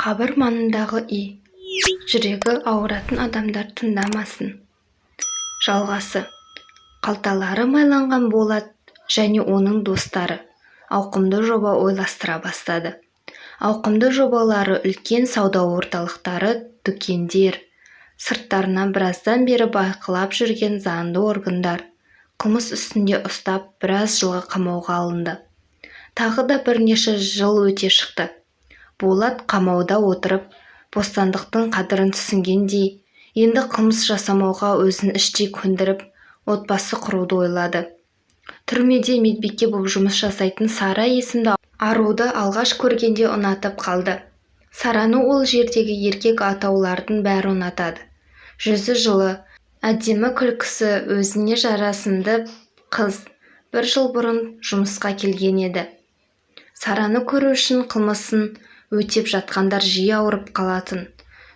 Қабір маңындағы үй. Жүрегі ауыратын адамдар тыңдамасын. Жалғасы. Қалталары майланған Болат және оның достары ауқымды жоба ойластыра бастады. Ауқымды жобалары үлкен сауда орталықтары, дүкендер, сырттарынан біраздан бері байқылап жүрген заңды органдар қылмыс үстінде ұстап біраз жылға қамауға алынды. Тағы да бірнеше жыл өте шықты. Болат қамауда отырып, бостандықтың қадірін түсінгендей, енді қылмыс жасамауға өзін іштей көндіріп, отбасы құруды ойлады. Түрмеде медбике болып жұмыс жасайтын Сара есімді аруды алғаш көргенде ұнатып қалды. Сараны ол жердегі еркек атаулардың бәрі ұнатады. Жүзі жылы, әдемі күлкісі өзіне жарасымды қыз бір жыл бұрын жұмысқа келген еді. Сараны көру үшін қылмысын өтеп жатқандар жиі ауырып қалатын.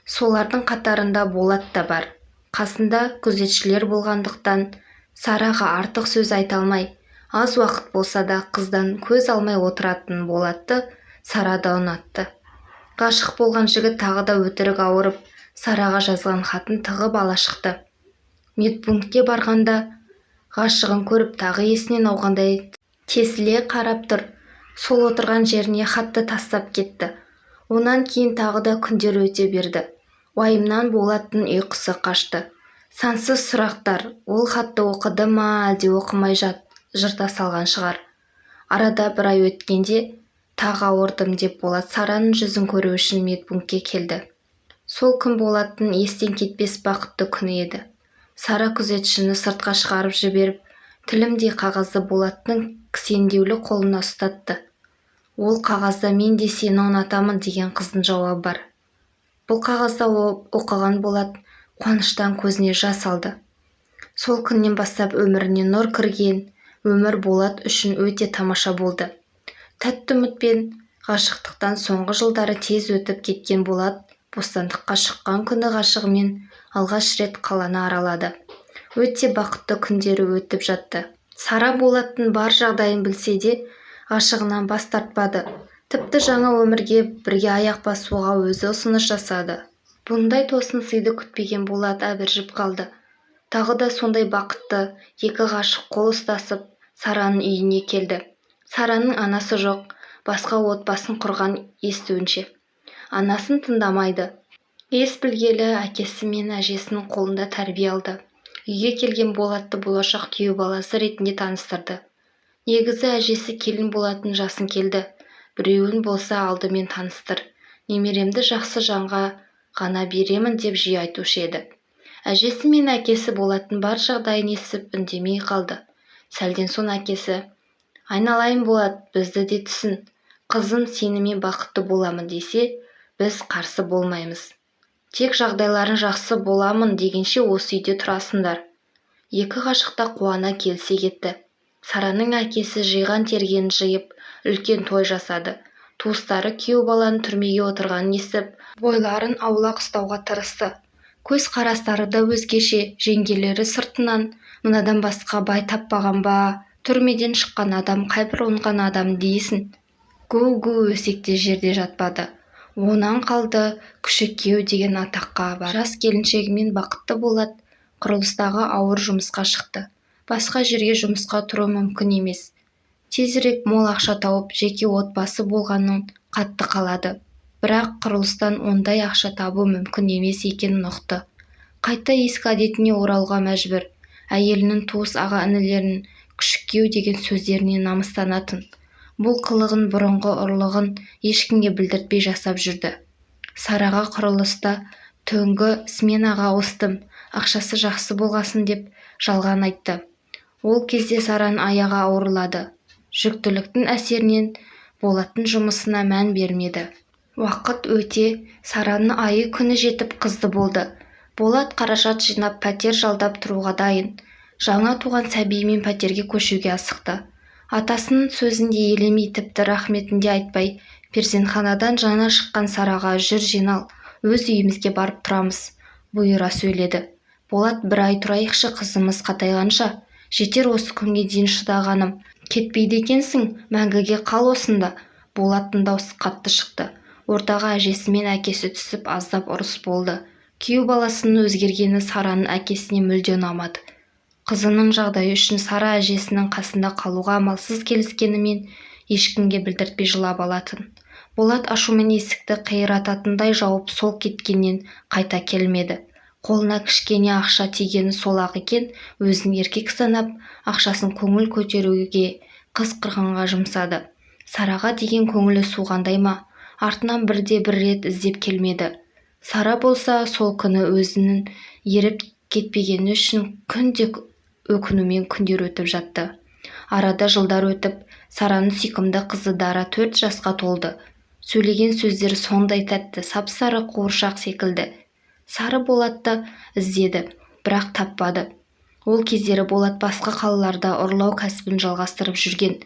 Солардың қатарында Болат та бар. Қасында күзетшілер болғандықтан Сараға артық сөз айта алмай, аз уақыт болса да қыздан көз алмай отыратын Болатты Сара да ұнатты. Ғашық болған жігіт тағы да өтірік ауырып, Сараға жазған хатын тығып ала шықты. Медпунктке барғанда ғашығын көріп тағы есінен ауғандай тесіле қарап тұр. Сол отырған жеріне хатты тастап кетті. Онан кейін тағы да күндер өте берді. Уайымнан Болаттың ұйқысы қашты. Сансыз сұрақтар, ол хатты оқыды ма, әлде оқымай жырта салған шығар. Арада бір ай өткенде тағы ауырдым деп Болат Сараның жүзін көру үшін медпунктке келді. Сол күн Болаттың естен кетпес бақытты күні еді. Сара күзетшіні сыртқа шығарып жіберіп, тілімдей қағазды Болаттың кісендеулі қолына ұстатты. Ол қағазда мен де сені ұнатамын деген қыздың жауабы бар. Бұл қағазда оқыған Болат қуаныштан көзіне жас алды. Сол күннен бастап өміріне нұр кірген, өмір Болат үшін өте тамаша болды. Тәтті үмітпен ғашықтықтан соңғы жылдары тез өтіп кеткен Болат бостандыққа шыққан күні ғашығымен алғаш рет қаланы аралады. Өте бақытты күндері өтіп жатты. Сара Болаттың бар жағдайын білсе де, ғашығынан бас тартпады. Тіпті жаңа өмірге бірге аяқ басуға өзі ұсыныс жасады. Бұндай тосын сыйды күтпеген Болат әбіржіп қалды. Тағы да сондай бақытты екі ғашық қол ұстасып Сараның үйіне келді. Сараның анасы жоқ, басқа отбасын құрған естуінше. Анасын тыңдамайды. Ес білгелі әкесі мен әжесінің қолында тәрбие алды. Үйге келген Болатты болашақ күйеу баласы ретінде таныстырды. Негізі әжесі келін болатын жасын келді. Біреуін болса алдымен таныстыр. Немеремді жақсы жанға ғана беремін деп жиі айтушы еді. Әжесі мен әкесі Болаттың бар жағдайын естіп үндемей қалды. Сәлден соң әкесі: "Айналайын Болат, бізді де түсін. Қызым сенімен бақытты боламын десе, біз қарсы болмаймыз. Тек жағдайларын жақсы боламын дегенше осы үйде тұрасыңдар." Екі ғашық та қуана келісе кетті. Сараның әкесі жиған тергенін жиып, үлкен той жасады. Туыстары күйеу баланың түрмеге отырғанын естіп, бойларын аулақ ұстауға тырысты. Көз қарастары да өзгеше. Жеңгелері сыртынан: "Мынадан басқа бай таппаған ба? Түрмеден шыққан адам қайбір оңған адам дейсің?" Гу-гу өсекте жерде жатпады. Онан қалды күшік күйеу деген атаққа бар. Жас келіншегімен бақытты Болат құрылыстағы ауыр жұмысқа шықты. Басқа жерге жұмысқа тұру мүмкін емес. Тезірек мол ақша тауып, жеке отбасы болғанын қатты қалады. Бірақ құрылыстан ондай ақша табу мүмкін емес екенін ұқты. Қайта ескі әдетіне оралуға мәжбүр. Әйелінің туыс аға-інілерінің күшік күйеу деген сөздеріне намыстанатын. Бұл қылығын, бұрынғы ұрлығын ешкімге білдіртпей жасап жүрді. Сараға құрылыста түнгі сменаға ауыстым, ақшасы жақсы болғасын деп жалған айтты. Ол кезде Сараның аяғы ауырлады. Жүктіліктің әсерінен Болаттың жұмысына мән бермеді. Уақыт өте, Сараның айы күні жетіп қызды болды. Болат қаражат жинап пәтер жалдап тұруға дайын. Жаңа туған сәбиімен пәтерге көшуге асықты. Атасының сөзінде елемей, тіпті рахметін де айтпай, перзентханадан жаңа шыққан Сараға: "Жүр жинал, өз үйімізге барып тұрамыз", бұйыра сөйледі. Болат: "Bir ай тұрайықшы, қызымыз қатайғанша. Жетер осы күнге дейін шыдағаным. Кетпейді екенсің, мәңгіге қал осында." Болаттың даусы қатты шықты. Ортаға әжесі мен әкесі түсіп аздап ұрыс болды. Күйеу баласының өзгергені Сараның әкесіне мүлде ұнамады. Қызының жағдайы үшін Сара әжесінің қасында қалуға амалсыз келіскенімен ешкімге білдіртпей жылап алатын. Болат ашумен есікті қирататындай жауып сол кеткеннен қайта келмеді. Қолына кішкене ақша тигені сол-ақ екен, өзін еркек санап, ақшасын көңіл көтеруге, қыз қырғынға жұмсады. Сараға деген көңілі суғандай ма, артынан бірде-бір рет іздеп келмеді. Сара болса сол күні өзінің еріп кетпегені үшін күнде өкінумен күндер өтіп жатты. Арада жылдар өтіп, Сараның сүйкімді қызы Дара 4 жасқа толды. Сөйлеген сөздері сондай тәтті, сап-сары қуыршақ секілді. Сары Болатты іздеді, бірақ таппады. Ол кездері Болат басқа қалаларда ұрлау кәсібін жалғастырып жүрген.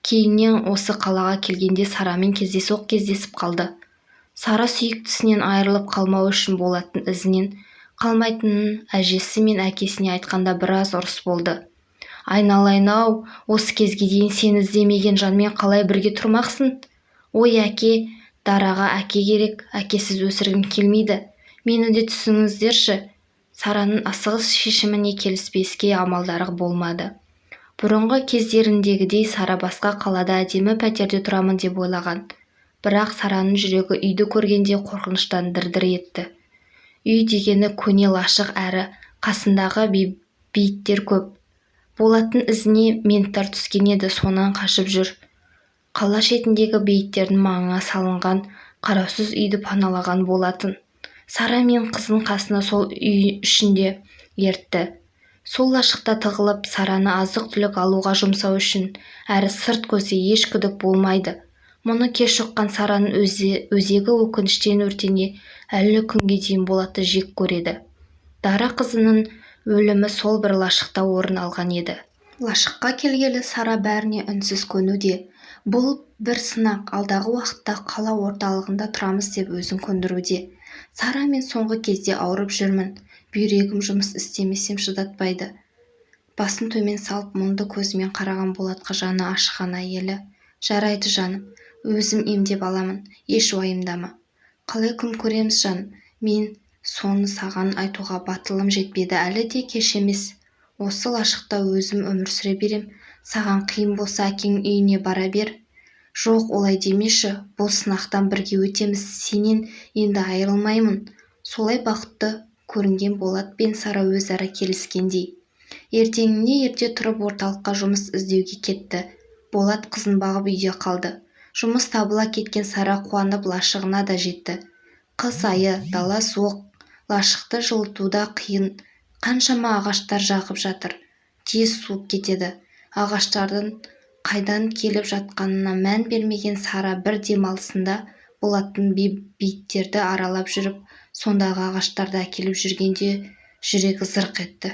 Кейіннен осы қалаға келгенде Сарамен кездесіп қалды. Сара сүйіктісінен айырылып қалмау үшін Болаттың ізінен қалмайтынын әжесі мен әкесіне айтқанда біраз ұрыс болды. Айналайын-ау, осы кезге дейін сені іздемеген жанмен қалай бірге тұрмақсың? Ой әке, Дараға әке керек, әкесіз өсіргім келмейді. Мені де түсіңіздерші. Сараның асығыс шешіміне келіспеске амалдары болмады. Бұрынғы кездеріндегідей Сара басқа қалада әдемі пәтерде тұрамын деп ойлаған. Бірақ Сараның жүрегі үйді көргенде қорқыныштан дір-дір етті. Үй дегені көне лашық әрі қасындағы бейіттер көп. Болаттың ізіне менттар түскен еді, сонан қашып жүр. Қала шетіндегі бейіттердің маңына салынған қараусыз үйді паналаған болатын. Сара мен қызын қасына сол үй ішінде ертті. Сол лашықта тығылып, Сараны азық-түлік алуға жұмсау үшін, әрі сырт көзде еш күдік болмайды. Мұны кеш ұққан Сараның өзегі өкініштен өртене әлі күнге дейін Болатты жек көреді. Дара қызының өлімі сол бір лашықта орын алған еді. Лашыққа келгелі Сара бәріне үнсіз көнуде. Бұл бір сынақ, алдағы уақытта қала орталығында тұрамыз деп өзін көндіруде. Сара, мен соңғы кезде ауырып жүрмін. Бүйрегім жұмыс істемесем шыдатпайды. Басын төмен салып мұңды көзімен қараған Болатқа жаны ашыған әйелі: жарайды жаным, өзім емдеп аламын, еш уайымдама. Қалай күн көреміз жаным, мен соны саған айтуға батылым жетпеді, әлі де кеш емес. Осы лашықта өзім өмір сүре берем, саған қиын болса әкең үйіне бара бер. Жоқ, олай демеші, бұл сынақтан бірге өтеміз, сенен енді айырылмаймын. Солай бақытты көрінген Болат пен Сара өзара келіскендей. Ертеңіне ерте тұрып орталыққа жұмыс іздеуге кетті. Болат қызын бағып үйде қалды. Жұмыс табыла кеткен Сара қуанып лашығына да жетті. Қыс айы, дала суық, лашықты жылытуда қиын. Қаншама ағаштар жағып жатыр, тез суып кетеді. Ағаштардың қайдан келіп жатқанына мән бермеген Сара бір демалысында Болаттың бейіттерді аралап жүріп, сондағы ағаштарды әкеліп жүргенде жүрегі зырқ етті.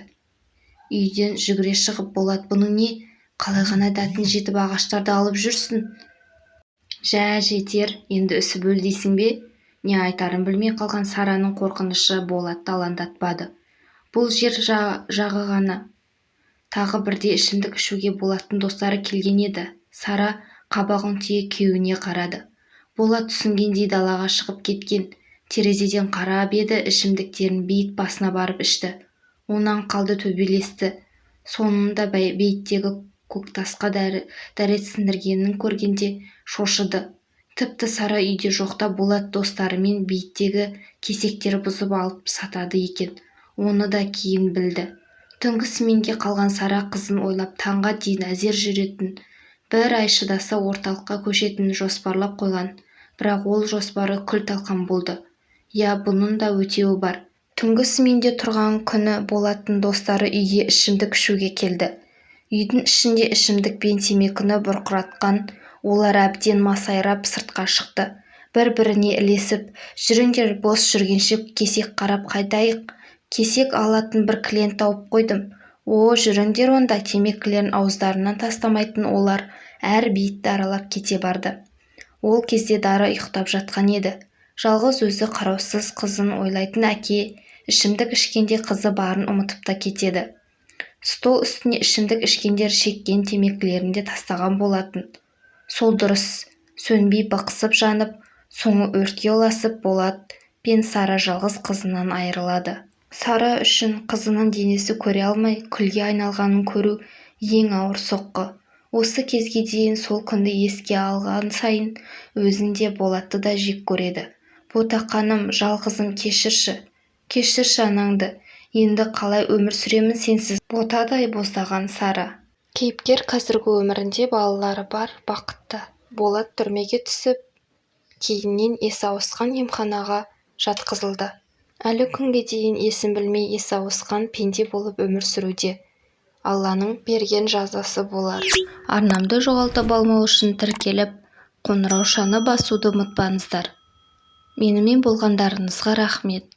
Үйден жүгіре шығып: Болат, бұның не? Қалай ғана дәтің жетіп ағаштарды алып жүрсің? Жә, жетер, енді үсіп өл дейсің бе? Не айтарын білмей қалған Сараның қорқынышы Болатты алаңдатпады. Бұл жер жағы ғана. Тағы бірде ішімдік ішуге Болаттың достары келген еді. Сара қабағын түйе күйеуіне қарады. Болат түсінгендей далаға шығып кеткен. Терезеден қарап еді, ішімдіктерін бейіт басына барып ішті. Онан қалды төбелесті. Сонында бейіттегі көктасқа дәрет сіндіргенін көргенде шошыды. Тіпті Сара үйде жоқта Болат достарымен бейіттегі кесектері бұзып алып сатады екен. Оны да кейін білді. Түнгі сменге қалған Сара қызын ойлап таңға дейін әзер жүретін, бір ай шыдаса орталыққа көшетінін жоспарлап қойған. Бірақ ол жоспары күл-талқан болды. Я, бұның да өтеуі бар. Түнгі сменде тұрған күні Болаттың достары үйге ішімдік ішуге келді. Үйдің ішінде ішімдік пен темекіні бұрқыратқан олар әбден масайрап сыртқа шықты. Бір-біріне ілесіп: жүріңдер, бос жүргенше кесек қарап қайтайық. Кесек алатын бір клиент тауып қойдым. О, жүріңдер онда. Темекілерін ауыздарынан тастамайтын олар әр бейітті аралап кете барды. Ол кезде Дара ұйықтап жатқан еді. Жалғыз өзі қараусыз қызын ойлайтын әке ішімдік ішкенде қызы барын ұмытып та кетеді. Стол үстіне ішімдік ішкендер шеккен темекілерін де тастаған болатын. Сол дұрыс, сөнбей бықсып жанып, соңы өртке ұласып болат пен Сара жалғыз қызынан айырылады. Сара үшін қызының денесі көре алмай күлге айналғанын көру ең ауыр соққы. Осы кезге дейін сол күнді еске алған сайын өзін де Болатты да жек көреді. Ботақаным, жалғызым, кешірші анаңды. Енді қалай өмір сүремін сенсіз? Ботадай боздаған Сара. Кейіпкер қазіргі өмірінде балалары бар, бақытты. Болат түрмеге түсіп, кейіннен есі ауысқан емханаға жатқызылды. Әлі күнге дейін есін білмей есі ауысқан пенде болып өмір сүруде. Алланың берген жазасы болар. Арнамды жоғалтып алмау үшін тіркеліп, қоңыраушаны басуды ұмытпаңыздар. Менімен болғандарыңызға рахмет.